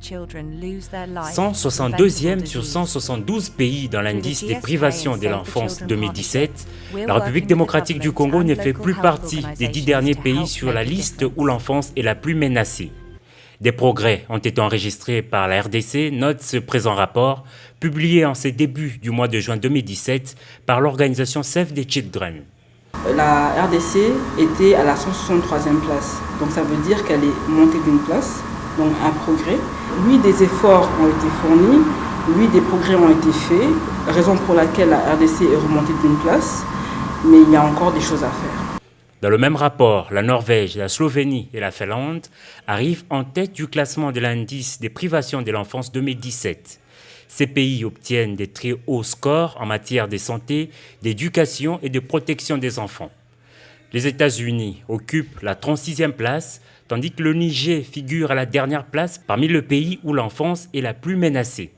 162e sur 172 pays dans l'indice des privations de l'enfance 2017, la République démocratique du Congo ne fait plus partie des 10 derniers pays sur la liste où l'enfance est la plus menacée. Des progrès ont été enregistrés par la RDC, note ce présent rapport, publié en ces débuts du mois de juin 2017 par l'organisation Save the Children. La RDC était à la 163e place, donc ça veut dire qu'elle est montée d'une place, donc un progrès. Oui, des efforts ont été fournis, oui, des progrès ont été faits, raison pour laquelle la RDC est remontée d'une place, mais il y a encore des choses à faire. Dans le même rapport, la Norvège, la Slovénie et la Finlande arrivent en tête du classement de l'indice des privations de l'enfance 2017. Ces pays obtiennent des très hauts scores en matière de santé, d'éducation et de protection des enfants. Les États-Unis occupent la 36e place, tandis que le Niger figure à la dernière place parmi les pays où l'enfance est la plus menacée.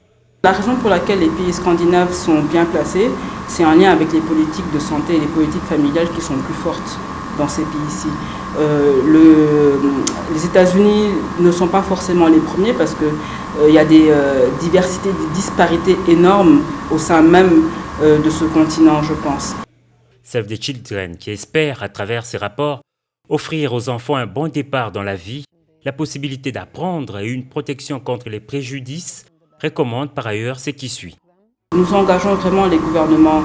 La raison pour laquelle les pays scandinaves sont bien placés, c'est en lien avec les politiques de santé et les politiques familiales qui sont plus fortes dans ces pays-ci. Les États-Unis ne sont pas forcément les premiers parce qu'il y a des diversités, des disparités énormes au sein même de ce continent, je pense. Save the Children, qui espère, à travers ces rapports, offrir aux enfants un bon départ dans la vie, la possibilité d'apprendre et une protection contre les préjudices, recommande par ailleurs ce qui suit. Nous engageons vraiment les gouvernements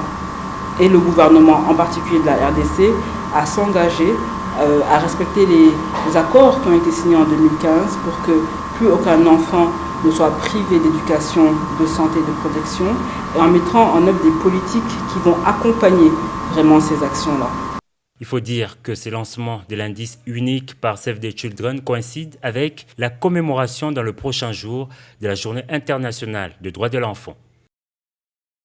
et le gouvernement en particulier de la RDC à s'engager, à respecter les accords qui ont été signés en 2015 pour que plus aucun enfant ne soit privé d'éducation, de santé et de protection, et en mettant en œuvre des politiques qui vont accompagner vraiment ces actions-là. Il faut dire que ce lancement de l'indice unique par Save the Children coïncide avec la commémoration dans le prochain jour de la Journée internationale des droits de l'enfant.